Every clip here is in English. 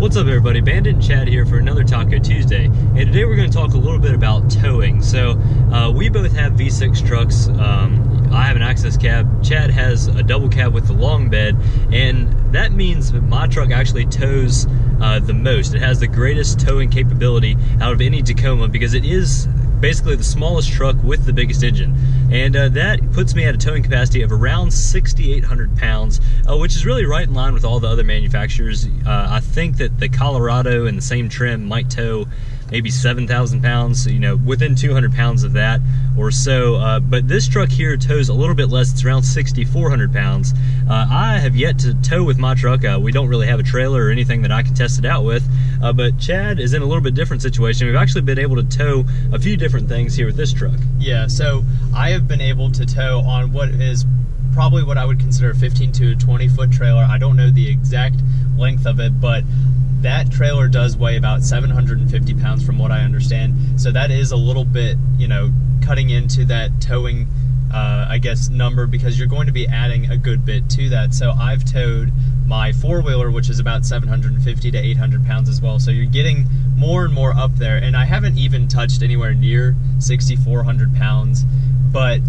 What's up everybody, Bandit and Chad here for another Taco Tuesday, and today we're going to talk a little bit about towing. So we both have V6 trucks. I have an access cab, Chad has a double cab with the long bed, and that means that my truck actually tows the most. It has the greatest towing capability out of any Tacoma because it is basically the smallest truck with the biggest engine, and that puts me at a towing capacity of around 6,800 pounds, which is really right in line with all the other manufacturers. I think that the Colorado in the same trim might tow maybe 7,000 pounds, you know, within 200 pounds of that or so. But this truck here tows a little bit less. It's around 6,400 pounds. I have yet to tow with my truck. We don't really have a trailer or anything that I can test it out with. But Chad is in a little bit different situation. We've actually been able to tow a few different things here with this truck. Yeah, so I have been able to tow on what is probably what I would consider a 15 to 20 foot trailer. I don't know the exact length of it, but that trailer does weigh about 750 pounds from what I understand. So that is a little bit, you know, cutting into that towing, I guess, number, because you're going to be adding a good bit to that. So I've towed my four-wheeler, which is about 750 to 800 pounds as well. So you're getting more and more up there. And I haven't even touched anywhere near 6,400 pounds, but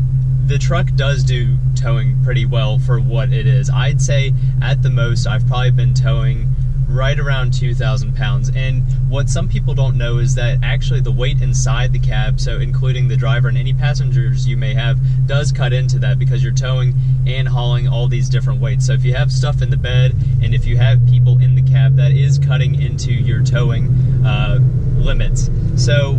the truck does do towing pretty well for what it is. I'd say at the most I've probably been towing right around 2,000 pounds. And what some people don't know is that actually the weight inside the cab, so including the driver and any passengers you may have, does cut into that because you're towing and hauling all these different weights. So if you have stuff in the bed and if you have people in the cab, that is cutting into your towing limits. So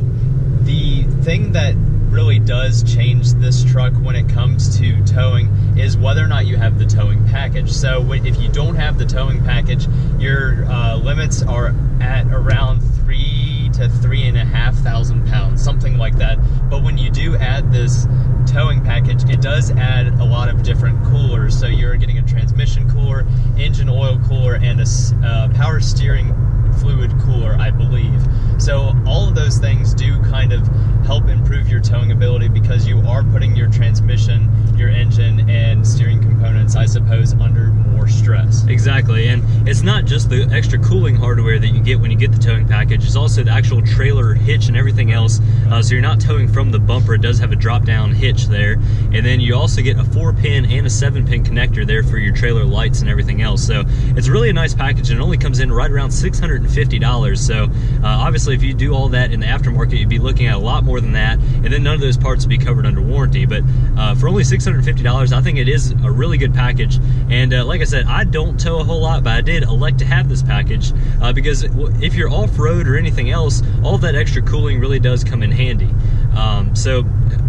the thing that really does change this truck when it comes to towing is whether or not you have the towing package. So if you don't have the towing package, your limits are at around 3,000 to 3,500 pounds, something like that. But when you do add this towing package, it does add a lot of different coolers. So you're getting a transmission cooler, engine oil cooler, and a power steering fluid cooler, I believe. So all of those things do kind of help improve your towing ability because you are putting your transmission, your engine, and steering components, I suppose, under more stress. Exactly, and it's not just the extra cooling hardware that you get when you get the towing package, it's also the actual trailer hitch and everything else. So you're not towing from the bumper. It does have a drop-down hitch there, and then you also get a 4-pin and a 7-pin connector there for your trailer lights and everything else. So it's really a nice package, and it only comes in right around $650. So obviously if you do all that in the aftermarket, you'd be looking at a lot more than that, and then none of those parts would be covered under warranty. But for only $650, I think it is a really good package. And like I said, I don't tow a whole lot, but I did elect to have this package because if you're off-road or anything else, all that extra cooling really does come in handy. So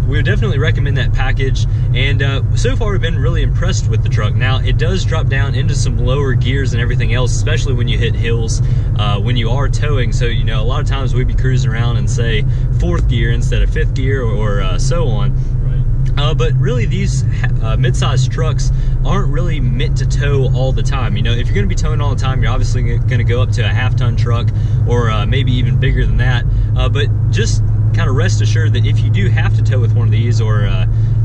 we would definitely recommend that package, and so far we've been really impressed with the truck. Now it does drop down into some lower gears and everything else, especially when you hit hills when you are towing. So you know, a lot of times we'd be cruising around in, say, 4th gear instead of 5th gear, or so on. But really these mid-sized trucks aren't really meant to tow all the time. You know, if you're going to be towing all the time, you're obviously going to go up to a half-ton truck, or maybe even bigger than that. But just kind of rest assured that if you do have to tow with one of these, or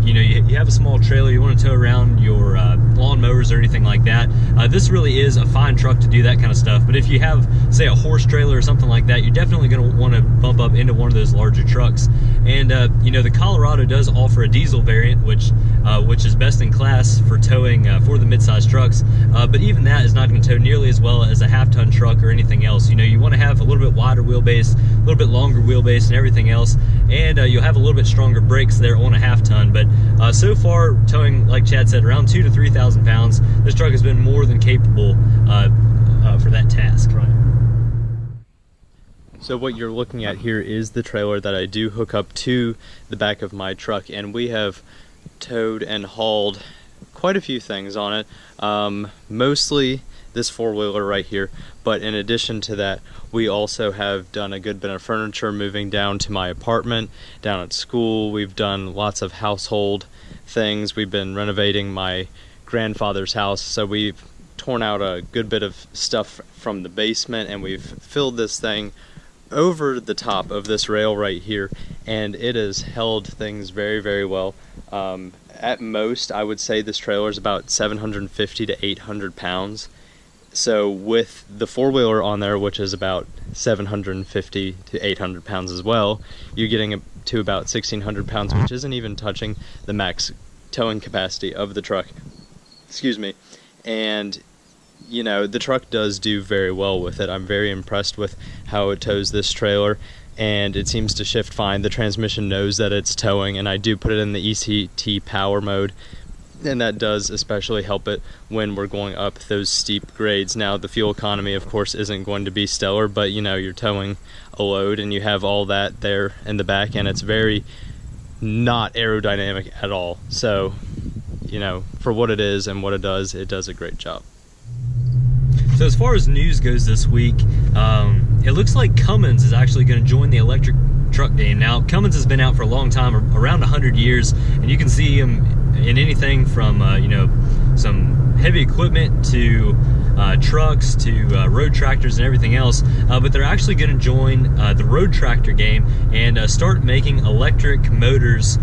you know, you have a small trailer, you want to tow around your lawn mowers or anything like that, this really is a fine truck to do that kind of stuff. But if you have, say, a horse trailer or something like that, you're definitely going to want to bump up into one of those larger trucks. And you know, the Colorado does offer a diesel variant, which is best in class for towing for the mid-size trucks. But even that is not going to tow nearly as well as a half-ton truck or anything else. You know, you want to have a little bit wider wheelbase, a little bit longer wheelbase, and everything else. And you'll have a little bit stronger brakes there on a half-ton. But so far, towing, like Chad said, around 2,000 to 3,000 pounds, this truck has been more than capable for that task. Right. So what you're looking at here is the trailer that I do hook up to the back of my truck, and we have towed and hauled quite a few things on it, mostly this four-wheeler right here, but in addition to that, we also have done a good bit of furniture moving down to my apartment, down at school. We've done lots of household things. We've been renovating my grandfather's house, so we've torn out a good bit of stuff from the basement, and we've filled this thing over the top of this rail right here, and it has held things very, very well. At most, I would say this trailer is about 750 to 800 pounds. So with the four-wheeler on there, which is about 750 to 800 pounds as well, you're getting to about 1,600 pounds, which isn't even touching the max towing capacity of the truck. Excuse me. And, you know, the truck does do very well with it. I'm very impressed with how it tows this trailer, and it seems to shift fine. The transmission knows that it's towing, and I do put it in the ECT power mode, and that does especially help it when we're going up those steep grades. Now, the fuel economy, of course, isn't going to be stellar, but, you know, you're towing a load, and you have all that there in the back, and it's very not aerodynamic at all. So, you know, for what it is and what it does a great job. So as far as news goes this week, it looks like Cummins is actually going to join the electric truck game. Now, Cummins has been out for a long time, around 100 years, and you can see him in anything from, you know, some heavy equipment to trucks to road tractors and everything else, but they're actually going to join the road tractor game and start making electric motors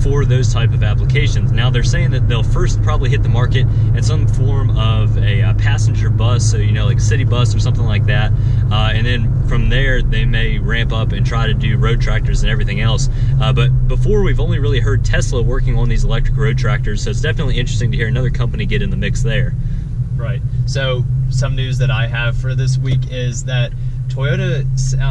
for those type of applications. Now, they're saying that they'll first probably hit the market in some form of a passenger bus, so, you know, like a city bus or something like that, and then from there they may ramp up and try to do road tractors and everything else. But before, we've only really heard Tesla working on these electric road tractors, so it's definitely interesting to hear another company get in the mix there. Right. So some news that I have for this week is that Toyota,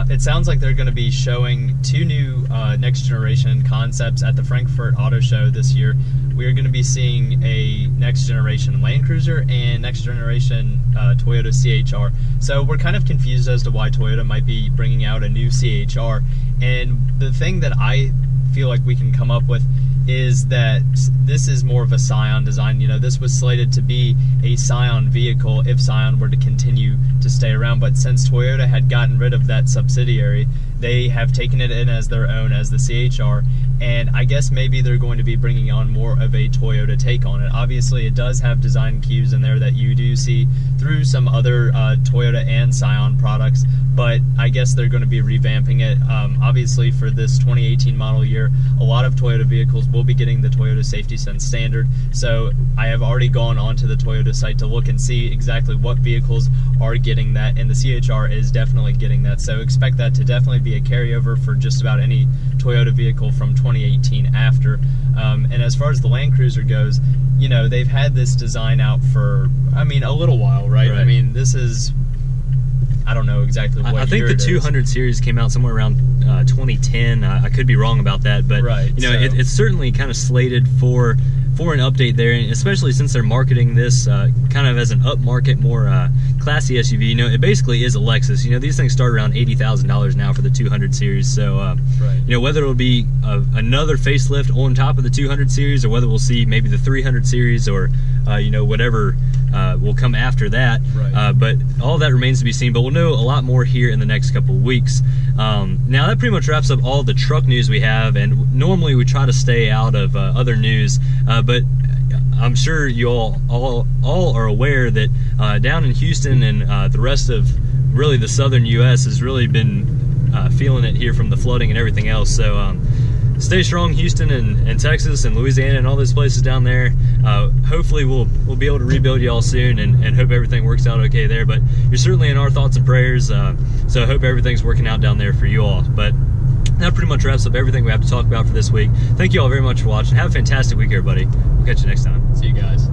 it sounds like they're going to be showing two new next generation concepts at the Frankfurt Auto Show this year. We are going to be seeing a next generation Land Cruiser and next generation Toyota CHR. So we're kind of confused as to why Toyota might be bringing out a new CHR. And the thing that I feel like we can come up with is that this is more of a Scion design. You know, this was slated to be a Scion vehicle if Scion were to continue to stay around, but since Toyota had gotten rid of that subsidiary, they have taken it in as their own, as the CHR, and I guess maybe they're going to be bringing on more of a Toyota take on it. Obviously, it does have design cues in there that you do see through some other Toyota and Scion products, but I guess they're going to be revamping it. Obviously, for this 2018 model year, a lot of Toyota vehicles will be getting the Toyota Safety Sense standard, so I have already gone onto the Toyota site to look and see exactly what vehicles are getting that, and the CHR is definitely getting that, so expect that to definitely be a carryover for just about any Toyota vehicle from 2018 after. And as far as the Land Cruiser goes, you know, they've had this design out for, I mean, a little while, right? I mean, this is, I don't know exactly what I think the 200 series came out somewhere around 2010. I could be wrong about that, but you know, it's certainly kind of slated for an update there, and especially since they're marketing this kind of as an upmarket, more classy SUV. You know, it basically is a Lexus. You know, these things start around $80,000 now for the 200 series. So, you know, whether it'll be another facelift on top of the 200 series, or whether we'll see maybe the 300 series, or you know, whatever will come after that. But all that remains to be seen. But we'll know a lot more here in the next couple of weeks. Now that pretty much wraps up all the truck news we have, and normally we try to stay out of other news, but I'm sure you all are aware that down in Houston and the rest of really the southern U.S. has really been feeling it here from the flooding and everything else. So stay strong, Houston and Texas and Louisiana and all those places down there. Hopefully we'll be able to rebuild y'all soon, and hope everything works out okay there. But you're certainly in our thoughts and prayers, so I hope everything's working out down there for you all. But that pretty much wraps up everything we have to talk about for this week. Thank you all very much for watching. Have a fantastic week, everybody. We'll catch you next time. See you guys.